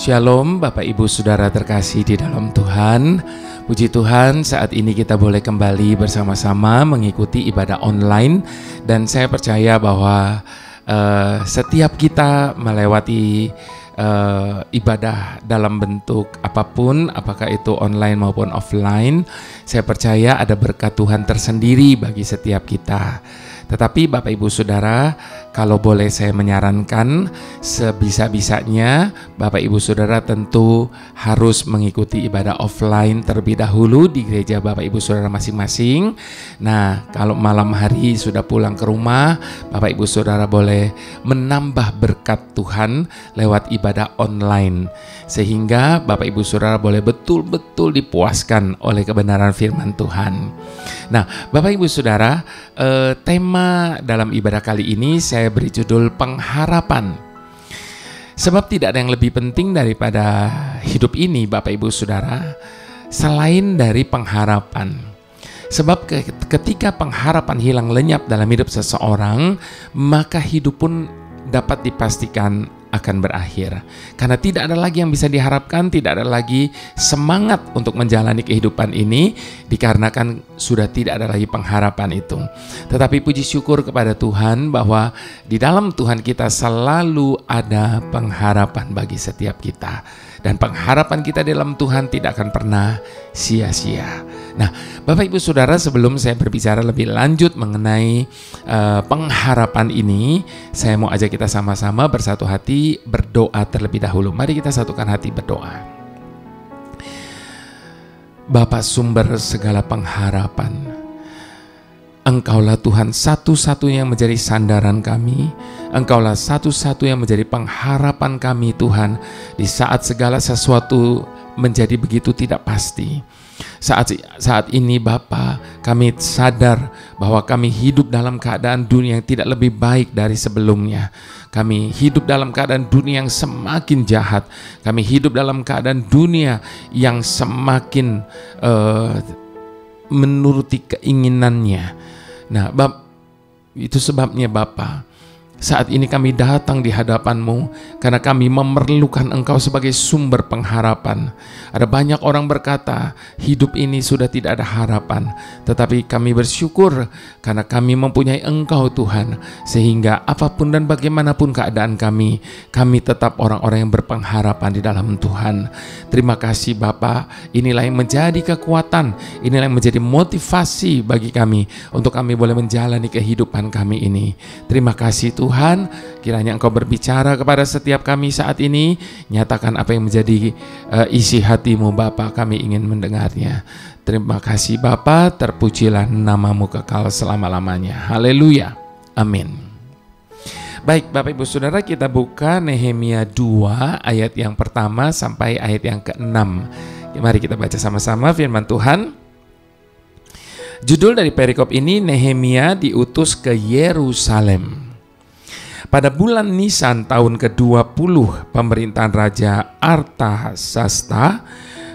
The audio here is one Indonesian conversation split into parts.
Shalom Bapak Ibu Saudara terkasih di dalam Tuhan. Puji Tuhan, saat ini kita boleh kembali bersama-sama mengikuti ibadah online. Dan saya percaya bahwa setiap kita melewati ibadah dalam bentuk apapun, apakah itu online maupun offline, saya percaya ada berkat Tuhan tersendiri bagi setiap kita. Tetapi Bapak Ibu Saudara, kalau boleh saya menyarankan, sebisa-bisanya Bapak Ibu Saudara tentu harus mengikuti ibadah offline terlebih dahulu di gereja Bapak Ibu Saudara masing-masing. Nah, kalau malam hari sudah pulang ke rumah, Bapak Ibu Saudara boleh menambah berkat Tuhan lewat ibadah online, sehingga Bapak Ibu Saudara boleh betul-betul dipuaskan oleh kebenaran firman Tuhan. Nah, Bapak Ibu Saudara, tema dalam ibadah kali ini saya beri judul pengharapan. Sebab tidak ada yang lebih penting daripada hidup ini, Bapak Ibu Saudara, selain dari pengharapan. Sebab ketika pengharapan hilang lenyap dalam hidup seseorang, maka hidup pun dapat dipastikan akan berakhir. Karena tidak ada lagi yang bisa diharapkan, tidak ada lagi semangat untuk menjalani kehidupan ini, dikarenakan sudah tidak ada lagi pengharapan itu. Tetapi puji syukur kepada Tuhan bahwa di dalam Tuhan kita selalu ada pengharapan bagi setiap kita. Dan pengharapan kita dalam Tuhan tidak akan pernah sia-sia. Nah, Bapak Ibu Saudara, sebelum saya berbicara lebih lanjut mengenai pengharapan ini, saya mau ajak kita sama-sama bersatu hati berdoa terlebih dahulu. Mari kita satukan hati berdoa. Bapa sumber segala pengharapan, Engkaulah Tuhan satu-satunya yang menjadi sandaran kami. Engkaulah satu-satunya yang menjadi pengharapan kami, Tuhan, di saat segala sesuatu menjadi begitu tidak pasti. Saat ini Bapa, kami sadar bahwa kami hidup dalam keadaan dunia yang tidak lebih baik dari sebelumnya. Kami hidup dalam keadaan dunia yang semakin jahat. Kami hidup dalam keadaan dunia yang semakin menuruti keinginannya. Nah, itu sebabnya Bapa, saat ini kami datang di hadapan-Mu karena kami memerlukan Engkau sebagai sumber pengharapan. Ada banyak orang berkata, hidup ini sudah tidak ada harapan. Tetapi kami bersyukur karena kami mempunyai Engkau Tuhan, sehingga apapun dan bagaimanapun keadaan kami tetap orang-orang yang berpengharapan di dalam Tuhan. Terima kasih Bapa, inilah yang menjadi kekuatan, inilah yang menjadi motivasi bagi kami untuk kami boleh menjalani kehidupan kami ini. Terima kasih Tuhan, kiranya Engkau berbicara kepada setiap kami saat ini. Nyatakan apa yang menjadi isi hati-Mu Bapa, kami ingin mendengarnya. Terima kasih Bapa, terpujilah nama-Mu kekal selama-lamanya. Haleluya, amin. Baik Bapak Ibu Saudara, kita buka Nehemia 2 ayat yang pertama sampai ayat yang ke-6. Mari kita baca sama-sama firman Tuhan. Judul dari perikop ini, Nehemia diutus ke Yerusalem. Pada bulan Nisan tahun ke-20 pemerintahan Raja Artasasta,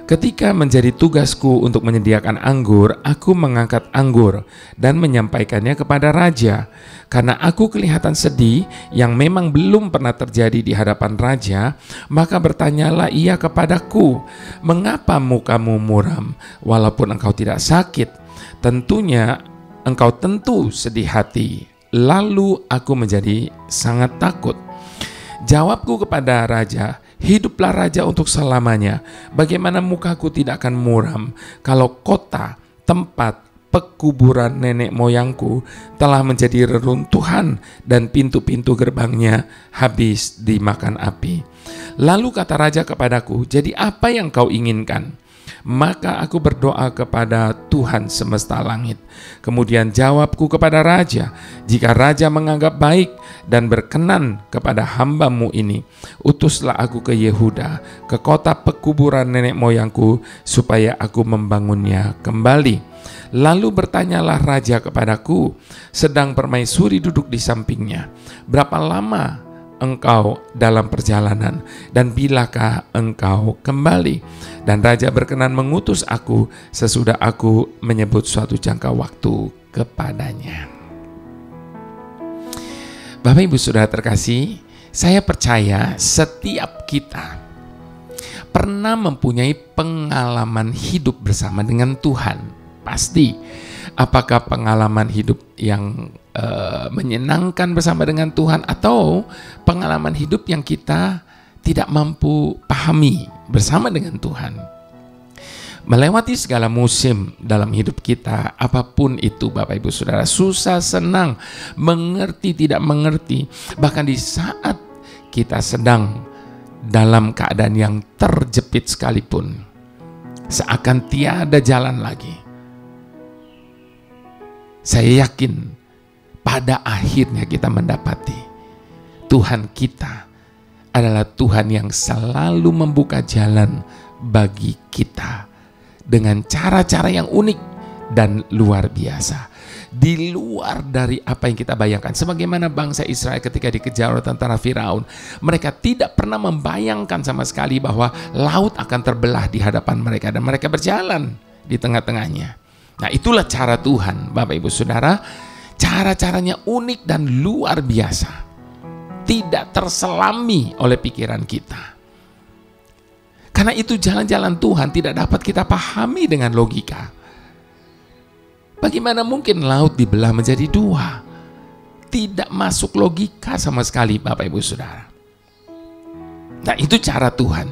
ketika menjadi tugasku untuk menyediakan anggur, aku mengangkat anggur dan menyampaikannya kepada raja. Karena aku kelihatan sedih yang memang belum pernah terjadi di hadapan raja, maka bertanyalah ia kepadaku, "Mengapa mukamu muram walaupun engkau tidak sakit? Tentunya engkau tentu sedih hati." Lalu aku menjadi sangat takut. Jawabku kepada raja, "Hiduplah raja untuk selamanya. Bagaimana mukaku tidak akan muram kalau kota tempat pekuburan nenek moyangku telah menjadi reruntuhan dan pintu-pintu gerbangnya habis dimakan api?" Lalu kata raja kepadaku, "Jadi apa yang kau inginkan?" Maka aku berdoa kepada Tuhan semesta langit. Kemudian jawabku kepada raja, "Jika raja menganggap baik dan berkenan kepada hamba-Mu ini, utuslah aku ke Yehuda, ke kota pekuburan nenek moyangku, supaya aku membangunnya kembali." Lalu bertanyalah raja kepadaku, sedang permaisuri duduk di sampingnya, "Berapa lama engkau dalam perjalanan, dan bilakah engkau kembali?" Dan raja berkenan mengutus aku sesudah aku menyebut suatu jangka waktu kepadanya. Bapak Ibu Saudara terkasih, saya percaya setiap kita Pernah mempunyai pengalaman hidup bersama dengan Tuhan? Pasti. Apakah pengalaman hidup yang menyenangkan bersama dengan Tuhan, atau pengalaman hidup yang kita tidak mampu pahami bersama dengan Tuhan? Melewati segala musim dalam hidup kita, apapun itu Bapak Ibu Saudara, susah senang, mengerti tidak mengerti, bahkan di saat kita sedang dalam keadaan yang terjepit sekalipun, seakan tiada jalan lagi, saya yakin pada akhirnya kita mendapati Tuhan kita adalah Tuhan yang selalu membuka jalan bagi kita dengan cara-cara yang unik dan luar biasa, di luar dari apa yang kita bayangkan. Sebagaimana bangsa Israel ketika dikejar oleh tentara Firaun, mereka tidak pernah membayangkan sama sekali bahwa laut akan terbelah di hadapan mereka dan mereka berjalan di tengah-tengahnya. Nah, itulah cara Tuhan, Bapak Ibu Saudara. Cara-caranya unik dan luar biasa, tidak terselami oleh pikiran kita. Karena itu jalan-jalan Tuhan tidak dapat kita pahami dengan logika. Bagaimana mungkin laut dibelah menjadi dua? Tidak masuk logika sama sekali, Bapak Ibu Saudara. Nah, itu cara Tuhan.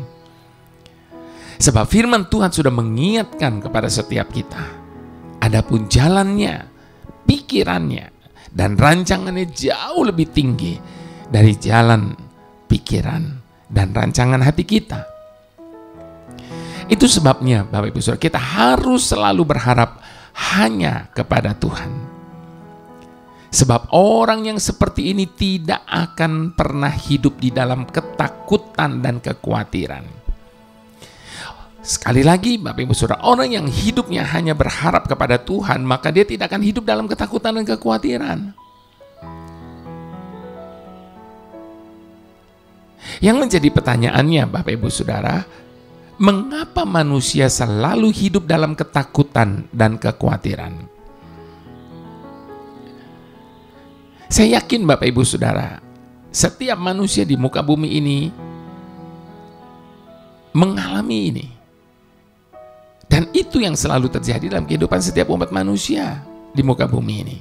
Sebab firman Tuhan sudah mengingatkan kepada setiap kita. Adapun jalannya, pikirannya, dan rancangannya jauh lebih tinggi dari jalan, pikiran, dan rancangan hati kita. Itu sebabnya Bapak Ibu Saudara, kita harus selalu berharap hanya kepada Tuhan. Sebab orang yang seperti ini tidak akan pernah hidup di dalam ketakutan dan kekhawatiran. Sekali lagi Bapak Ibu Saudara, orang yang hidupnya hanya berharap kepada Tuhan, maka dia tidak akan hidup dalam ketakutan dan kekhawatiran. Yang menjadi pertanyaannya Bapak Ibu Saudara, mengapa manusia selalu hidup dalam ketakutan dan kekhawatiran? Saya yakin Bapak Ibu Saudara, setiap manusia di muka bumi ini mengalami ini. Dan itu yang selalu terjadi dalam kehidupan setiap umat manusia di muka bumi ini.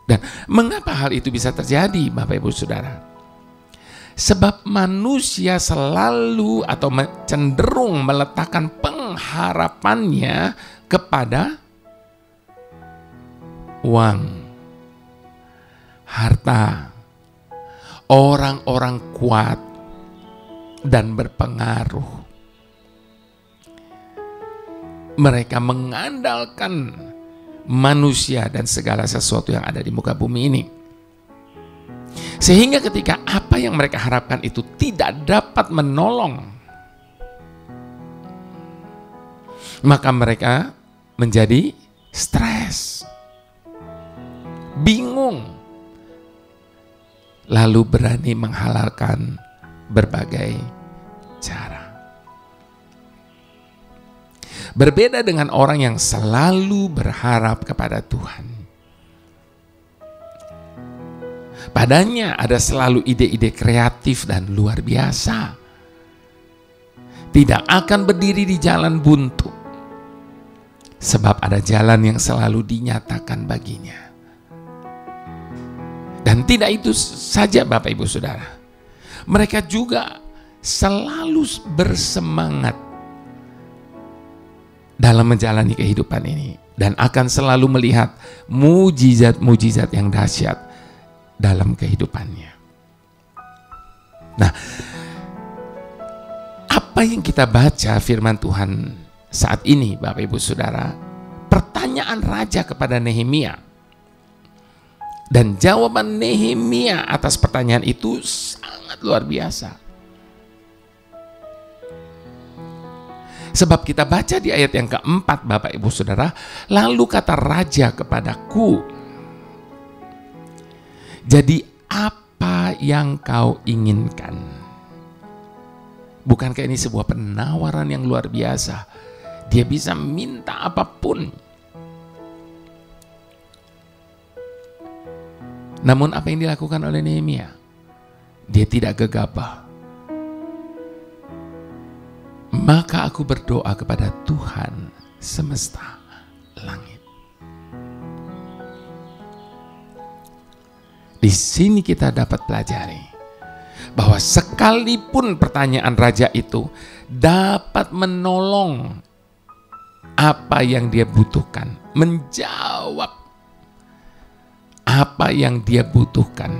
Dan mengapa hal itu bisa terjadi Bapak Ibu Saudara? Sebab manusia selalu atau cenderung meletakkan pengharapannya kepada uang, harta, orang-orang kuat dan berpengaruh. Mereka mengandalkan manusia dan segala sesuatu yang ada di muka bumi ini. Sehingga ketika apa yang mereka harapkan itu tidak dapat menolong, maka mereka menjadi stres, bingung, lalu berani menghalalkan berbagai cara. Berbeda dengan orang yang selalu berharap kepada Tuhan. Padanya ada selalu ide-ide kreatif dan luar biasa. Tidak akan berdiri di jalan buntu. Sebab ada jalan yang selalu dinyatakan baginya. Dan tidak itu saja Bapak Ibu Saudara. Mereka juga selalu bersemangat dalam menjalani kehidupan ini. Dan akan selalu melihat mujizat-mujizat yang dahsyat dalam kehidupannya. Nah, apa yang kita baca firman Tuhan saat ini Bapak Ibu Saudara, pertanyaan raja kepada Nehemia dan jawaban Nehemia atas pertanyaan itu sangat luar biasa. Sebab kita baca di ayat yang keempat Bapak Ibu Saudara, lalu kata raja kepadaku, jadi apa yang kau inginkan? Bukankah ini sebuah penawaran yang luar biasa? Dia bisa minta apapun. Namun apa yang dilakukan oleh Nehemia? Dia tidak gegabah. maka aku berdoa kepada Tuhan semesta langit. Di sini kita dapat pelajari bahwa sekalipun pertanyaan raja itu dapat menolong apa yang dia butuhkan, menjawab apa yang dia butuhkan,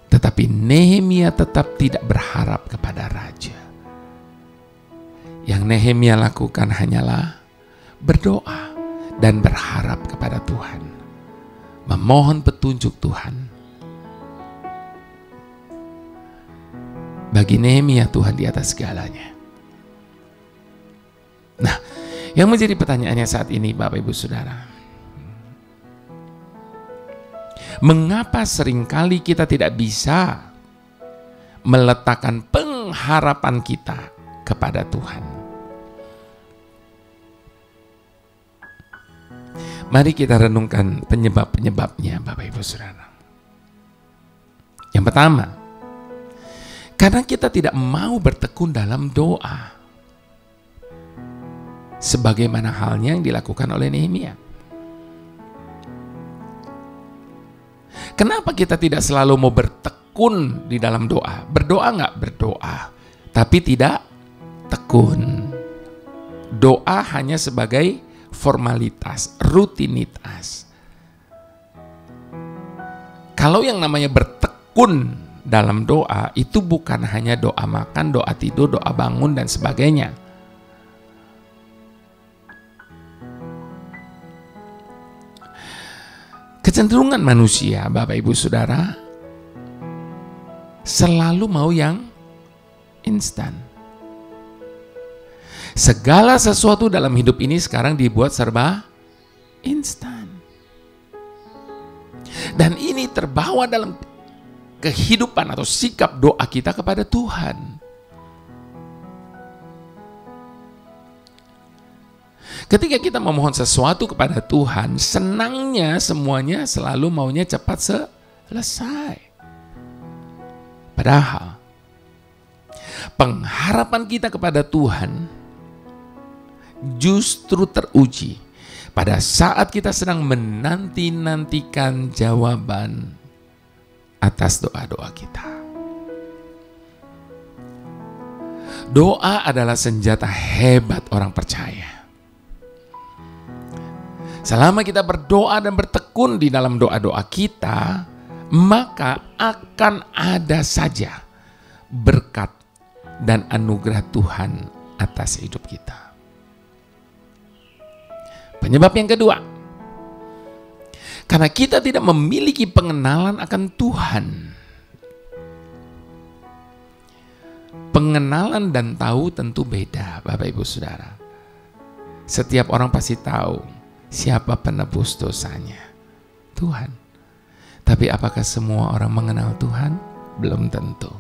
tetapi Nehemia tetap tidak berharap kepada raja. Yang Nehemia lakukan hanyalah berdoa dan berharap kepada Tuhan, memohon petunjuk Tuhan. Bagi Nehemia, Tuhan di atas segalanya. Nah, yang menjadi pertanyaannya saat ini, Bapak Ibu Saudara, mengapa seringkali kita tidak bisa meletakkan pengharapan kita kepada Tuhan? Mari kita renungkan penyebab-penyebabnya, Bapak Ibu Saudara. Yang pertama, karena kita tidak mau bertekun dalam doa, sebagaimana halnya yang dilakukan oleh Nehemia. Kenapa kita tidak selalu mau bertekun di dalam doa? Berdoa nggak? Berdoa, tapi tidak tekun. Doa hanya sebagai formalitas, rutinitas. Kalau yang namanya bertekun dalam doa, itu bukan hanya doa makan, doa tidur, doa bangun, dan sebagainya. Kecenderungan manusia, Bapak Ibu Saudara, selalu mau yang instan. Segala sesuatu dalam hidup ini sekarang dibuat serba instan. Dan ini terbawa dalam kehidupan atau sikap doa kita kepada Tuhan. Ketika kita memohon sesuatu kepada Tuhan, senangnya semuanya selalu maunya cepat selesai. Padahal pengharapan kita kepada Tuhan justru teruji pada saat kita sedang menanti-nantikan jawaban atas doa-doa kita. Doa adalah senjata hebat orang percaya. Selama kita berdoa dan bertekun di dalam doa-doa kita, maka akan ada saja berkat dan anugerah Tuhan atas hidup kita. Penyebab yang kedua, karena kita tidak memiliki pengenalan akan Tuhan. Pengenalan dan tahu tentu beda, Bapak Ibu Saudara. Setiap orang pasti tahu siapa penebus dosanya, Tuhan. Tapi apakah semua orang mengenal Tuhan? Belum tentu.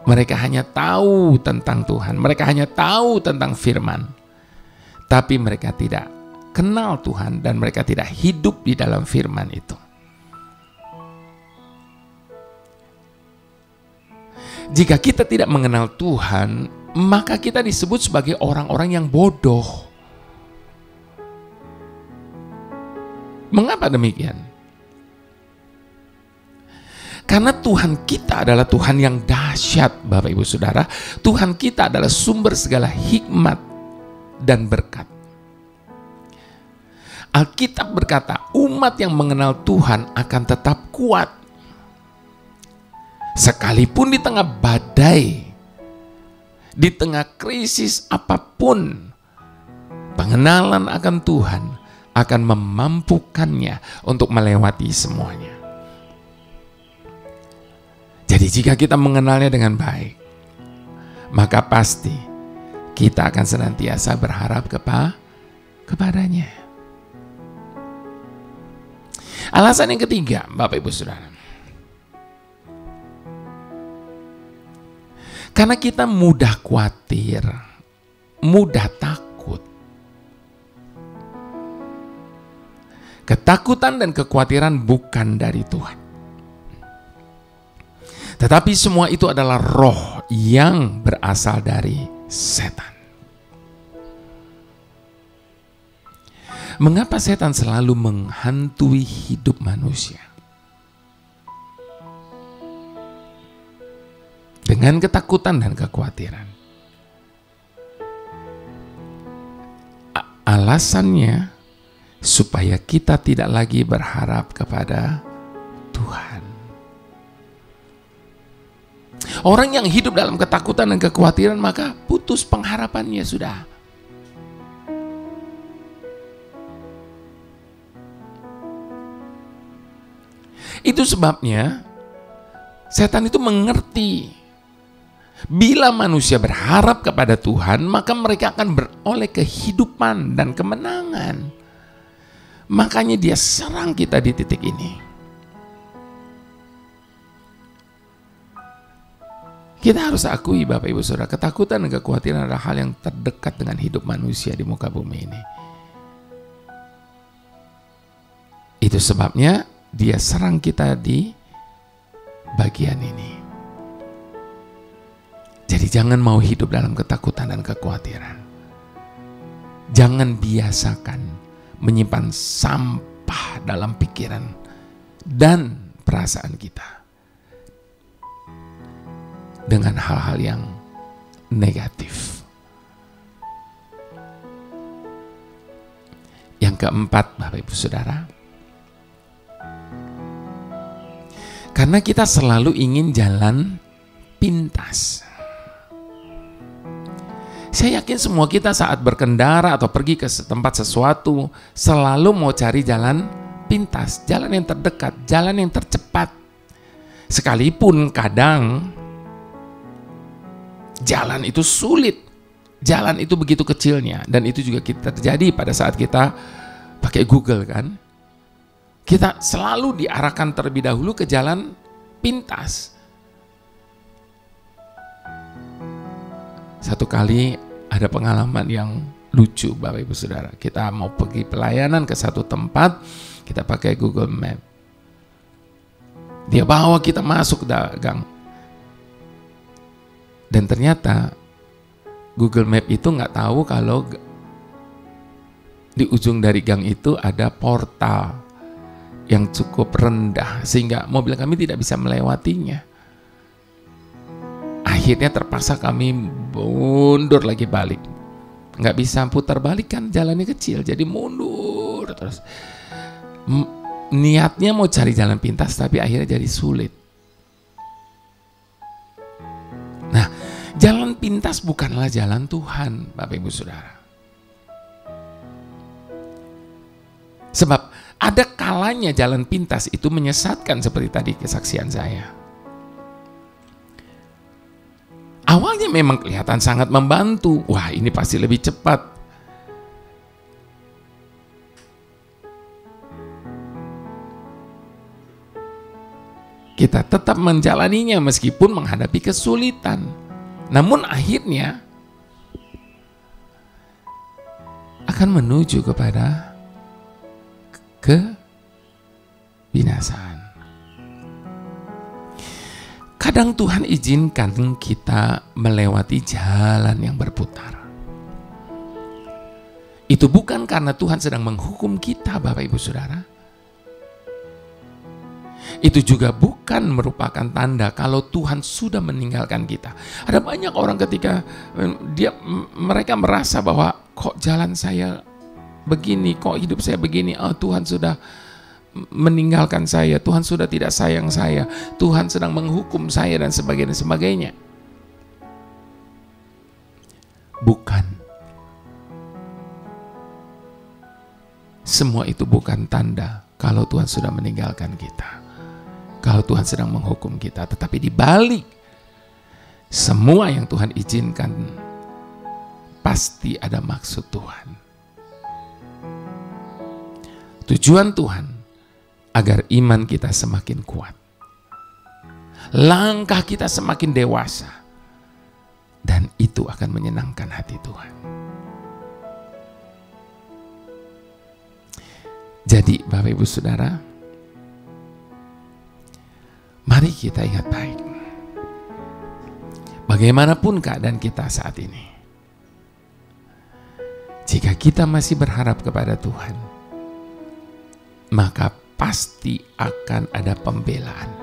Mereka hanya tahu tentang Tuhan, mereka hanya tahu tentang firman, tapi mereka tidak kenal Tuhan dan mereka tidak hidup di dalam firman itu. Jika kita tidak mengenal Tuhan, maka kita disebut sebagai orang-orang yang bodoh. Mengapa demikian? Karena Tuhan kita adalah Tuhan yang dahsyat, Bapak Ibu Saudara. Tuhan kita adalah sumber segala hikmat dan berkat. Alkitab berkata, umat yang mengenal Tuhan akan tetap kuat. Sekalipun di tengah badai, di tengah krisis apapun, pengenalan akan Tuhan akan memampukannya untuk melewati semuanya. Jadi jika kita mengenalnya dengan baik, maka pasti kita akan senantiasa berharap kepadanya. Alasan yang ketiga, Bapak Ibu Saudara, karena kita mudah khawatir, mudah takut. Ketakutan dan kekhawatiran bukan dari Tuhan. Tetapi semua itu adalah roh yang berasal dari setan. Mengapa setan selalu menghantui hidup manusia? Dengan ketakutan dan kekhawatiran. Alasannya supaya kita tidak lagi berharap kepada Tuhan. Orang yang hidup dalam ketakutan dan kekhawatiran maka putus pengharapannya sudah. Itu sebabnya setan itu mengerti bila manusia berharap kepada Tuhan, maka mereka akan beroleh kehidupan dan kemenangan. Makanya dia serang kita di titik ini. Kita harus akui Bapak Ibu Saudara, ketakutan dan kekhawatiran adalah hal yang terdekat dengan hidup manusia di muka bumi ini. Itu sebabnya dia serang kita di bagian ini. Jadi jangan mau hidup dalam ketakutan dan kekhawatiran. Jangan biasakan menyimpan sampah dalam pikiran dan perasaan kita dengan hal-hal yang negatif. Yang keempat, Bapak Ibu Saudara, karena kita selalu ingin jalan pintas. Saya yakin semua kita saat berkendara atau pergi ke tempat sesuatu selalu mau cari jalan pintas, jalan yang terdekat, jalan yang tercepat. Sekalipun kadang jalan itu sulit, jalan itu begitu kecilnya, dan itu juga kita terjadi pada saat kita pakai Google kan. Kita selalu diarahkan terlebih dahulu ke jalan pintas. Satu kali ada pengalaman yang lucu Bapak Ibu Saudara. Kita mau pergi pelayanan ke satu tempat, kita pakai Google Map. Dia bawa kita masuk gang. Dan ternyata Google Map itu nggak tahu kalau di ujung dari gang itu ada portal yang cukup rendah sehingga mobil kami tidak bisa melewatinya. Akhirnya terpaksa kami mundur lagi balik. Nggak bisa putar balik kan, jalannya kecil, jadi mundur terus. Niatnya mau cari jalan pintas tapi akhirnya jadi sulit. Nah, jalan pintas bukanlah jalan Tuhan, Bapak Ibu Saudara. Sebab ada kalanya jalan pintas itu menyesatkan seperti tadi kesaksian saya. Awalnya memang kelihatan sangat membantu. Wah, ini pasti lebih cepat. Kita tetap menjalaninya meskipun menghadapi kesulitan. Namun akhirnya akan menuju kepada kebinasaan. Kadang Tuhan izinkan kita melewati jalan yang berputar. Itu bukan karena Tuhan sedang menghukum kita, Bapak Ibu Saudara. Itu juga bukan merupakan tanda kalau Tuhan sudah meninggalkan kita. Ada banyak orang ketika mereka merasa bahwa kok jalan saya begini, kok hidup saya begini, oh Tuhan sudah meninggalkan saya, Tuhan sudah tidak sayang saya, Tuhan sedang menghukum saya dan sebagainya. Bukan. Semua itu bukan tanda kalau Tuhan sudah meninggalkan kita, kalau Tuhan sedang menghukum kita. Tetapi di balik semua yang Tuhan izinkan pasti ada maksud Tuhan. Tujuan Tuhan agar iman kita semakin kuat, langkah kita semakin dewasa, dan itu akan menyenangkan hati Tuhan. Jadi Bapak Ibu Saudara, mari kita ingat baik. bagaimanapun keadaan kita saat ini, jika kita masih berharap kepada Tuhan, maka pasti akan ada pembelaan,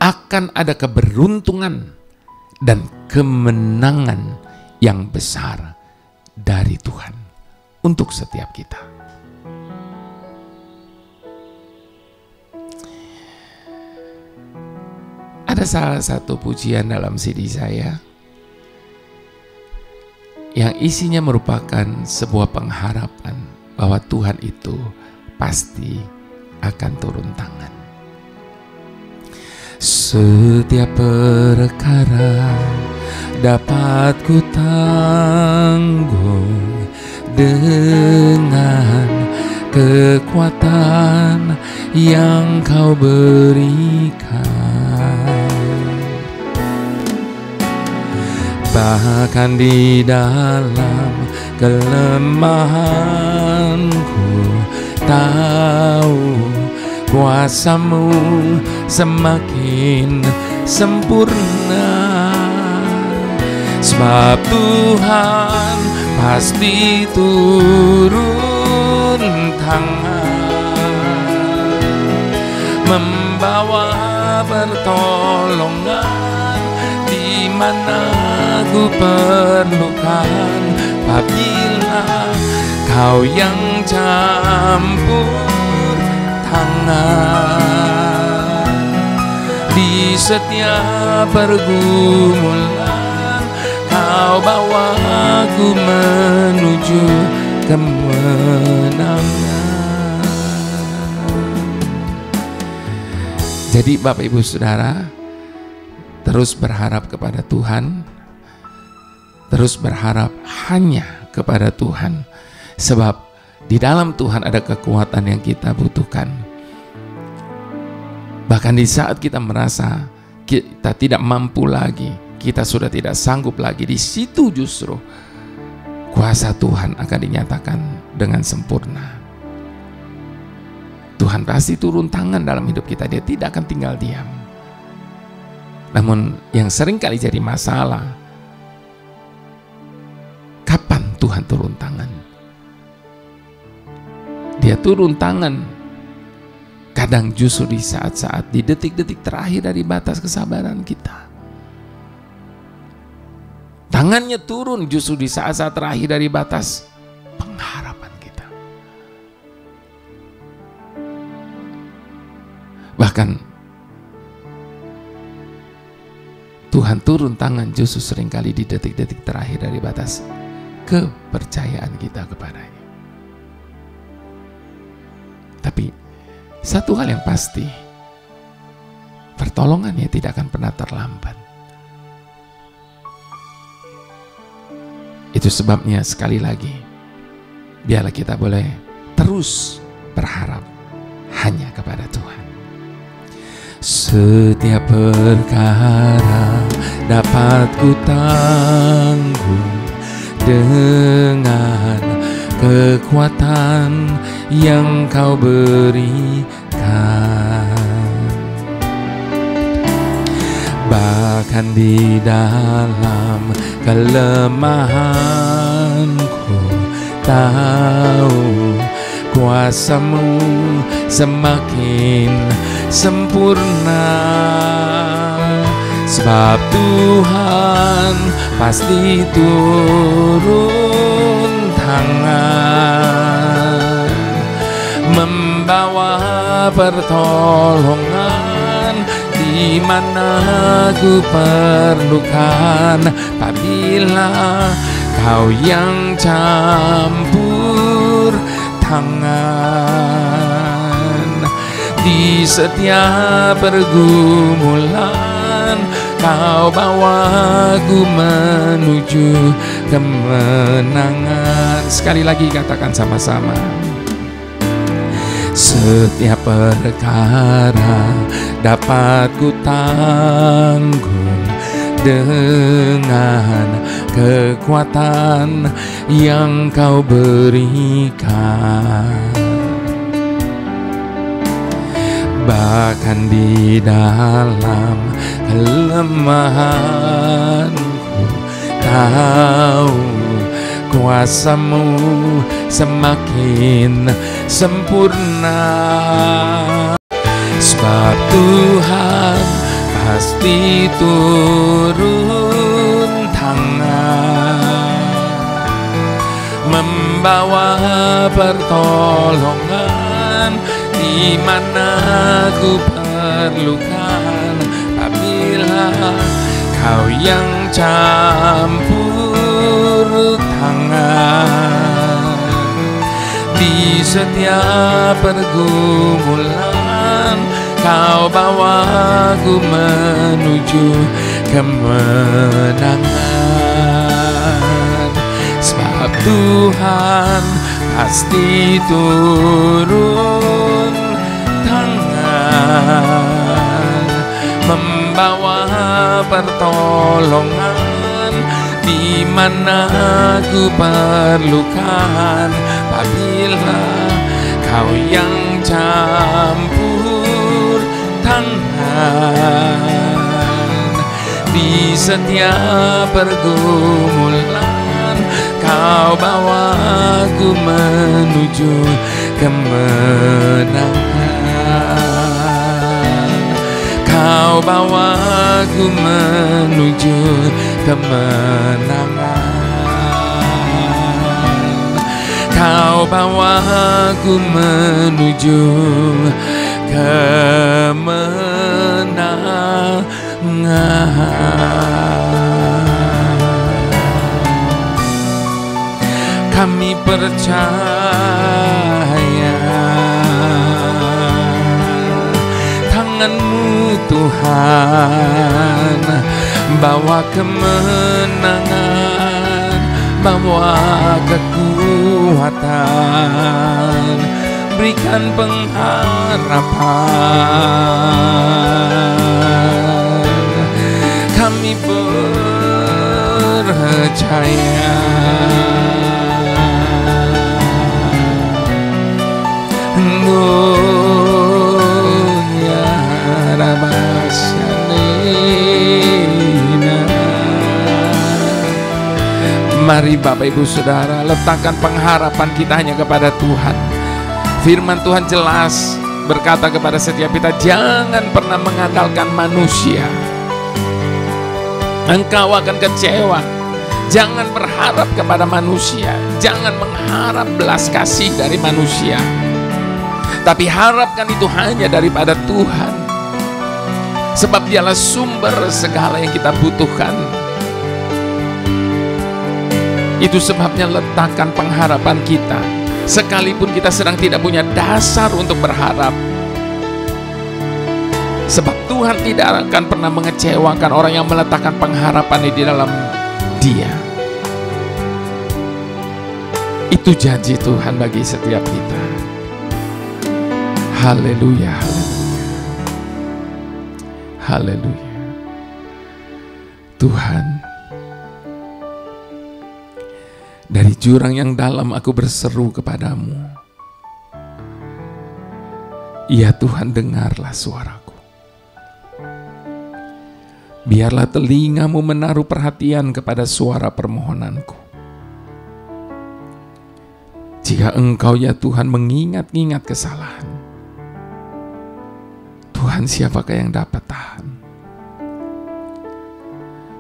akan ada keberuntungan dan kemenangan yang besar dari Tuhan untuk setiap kita. Ada salah satu pujian dalam CD saya yang isinya merupakan sebuah pengharapan bahwa Tuhan itu pasti akan turun tangan. Setiap perkara dapat ku tanggung dengan kekuatan yang Kau berikan. Bahkan di dalam kelemahanku, tahu kuasa-Mu semakin sempurna. Sebab Tuhan pasti turun tangan, membawa pertolongan di mana ku perlukan. Apabila Kau yang campur tangan di setiap pergumulan, Kau bawa aku menuju kemenangan. Jadi Bapak Ibu Saudara, terus berharap kepada Tuhan, terus berharap hanya kepada Tuhan, sebab di dalam Tuhan ada kekuatan yang kita butuhkan. Bahkan di saat kita merasa kita tidak mampu lagi, kita sudah tidak sanggup lagi, di situ justru kuasa Tuhan akan dinyatakan dengan sempurna. Tuhan pasti turun tangan dalam hidup kita, Dia tidak akan tinggal diam. Namun yang sering kali jadi masalah, kapan Tuhan turun tangan? Dia turun tangan kadang justru di saat-saat, di detik-detik terakhir dari batas kesabaran kita. Tangannya turun justru di saat-saat terakhir dari batas pengharapan kita. Bahkan Tuhan turun tangan justru seringkali di detik-detik terakhir dari batas kepercayaan kita kepadanya. Tapi satu hal yang pasti, pertolongannya tidak akan pernah terlambat. Itu sebabnya sekali lagi, biarlah kita boleh terus berharap hanya kepada Tuhan. Setiap perkara dapat ku tanggung dengan kekuatan yang Kau berikan. Bahkan di dalam kelemahanku, tahu kuasa-Mu semakin sempurna. Sebab Tuhan pasti turun tangan, membawa pertolongan di mana ku perlukan. Apabila Kau yang campur tangan di setiap pergumulan, Kau bawa aku menuju kemenangan. Sekali lagi katakan sama-sama. Setiap perkara dapat ku tanggung dengan kekuatan yang Kau berikan. bahkan di dalam kelemahanku tahu kuasa-Mu semakin sempurna. Sebab Tuhan pasti turun tangan, membawa pertolongan di mana ku perlukan. Apabila Kau yang campur tangan di setiap pergumulan, Kau bawaku menuju kemenangan. Sebab Tuhan pasti turun tangan, membawa pertolongan di mana ku perlukan. Apabila Kau yang campur tangan di setiap pergumulan, Kau bawaku menuju kemenangan. Kau bawaku menuju kemenangan. Kau bawaku menuju kemenangan. Kami percaya tangan-Mu Tuhan bawa kemenangan, bawa kekuatan, berikan pengharapan. Kami percaya Mari Bapak Ibu Saudara, letakkan pengharapan kita hanya kepada Tuhan. Firman Tuhan jelas berkata kepada setiap kita, jangan pernah mengandalkan manusia, engkau akan kecewa. Jangan berharap kepada manusia, jangan mengharap belas kasih dari manusia, tapi harapkan itu hanya daripada Tuhan, sebab Dialah sumber segala yang kita butuhkan. Itu sebabnya letakkan pengharapan kita, sekalipun kita sedang tidak punya dasar untuk berharap, sebab Tuhan tidak akan pernah mengecewakan orang yang meletakkan pengharapan di dalam Dia. Itu janji Tuhan bagi setiap kita. Haleluya, haleluya, haleluya. Tuhan, dari jurang yang dalam aku berseru kepadamu. Ya Tuhan, dengarlah suaraku. Biarlah telingamu menaruh perhatian kepada suara permohonanku. Jika Engkau ya Tuhan mengingat-ingat kesalahan, Tuhan, siapakah yang dapat tahan?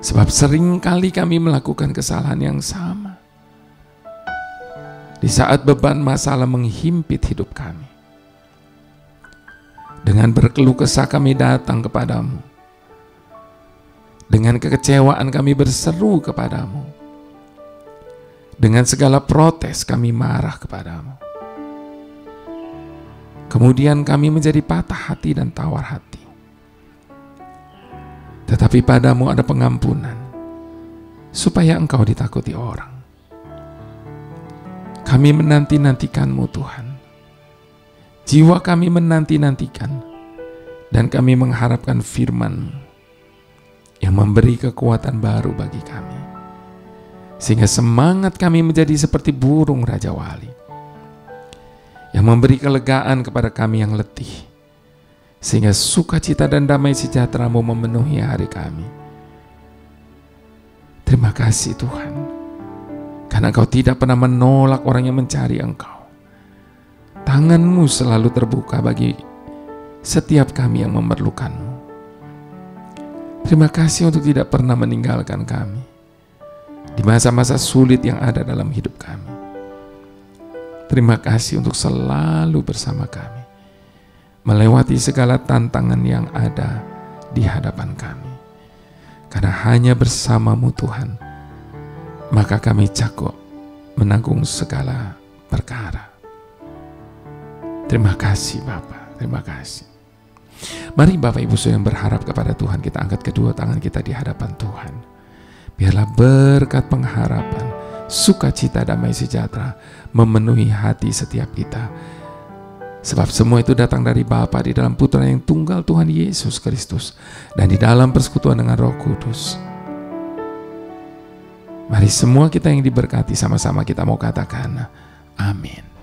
Sebab seringkali kami melakukan kesalahan yang sama. Di saat beban masalah menghimpit hidup kami, dengan berkeluh kesah kami datang kepadamu. Dengan kekecewaan kami berseru kepadamu. Dengan segala protes kami marah kepadamu. Kemudian kami menjadi patah hati dan tawar hati. Tetapi padamu ada pengampunan, supaya Engkau ditakuti orang. Kami menanti-nantikan-Mu Tuhan. Jiwa kami menanti-nantikan, dan kami mengharapkan firman-Mu yang memberi kekuatan baru bagi kami, sehingga semangat kami menjadi seperti burung Raja Wali, yang memberi kelegaan kepada kami yang letih, sehingga sukacita dan damai sejahtera-Mu memenuhi hari kami. Terima kasih Tuhan, karena Engkau tidak pernah menolak orang yang mencari Engkau. Tangan-Mu selalu terbuka bagi setiap kami yang memerlukan-Mu. Terima kasih untuk tidak pernah meninggalkan kami di masa-masa sulit yang ada dalam hidup kami. Terima kasih untuk selalu bersama kami, melewati segala tantangan yang ada di hadapan kami. Karena hanya bersama-Mu Tuhan, maka kami jago menanggung segala perkara. Terima kasih Bapa, terima kasih. Mari Bapak Ibu Saudara yang berharap kepada Tuhan, kita angkat kedua tangan kita di hadapan Tuhan. Biarlah berkat pengharapan, sukacita, damai sejahtera memenuhi hati setiap kita. Sebab semua itu datang dari Bapa di dalam Putra yang tunggal Tuhan Yesus Kristus, dan di dalam persekutuan dengan Roh Kudus. Mari semua kita yang diberkati sama-sama kita mau katakan amin.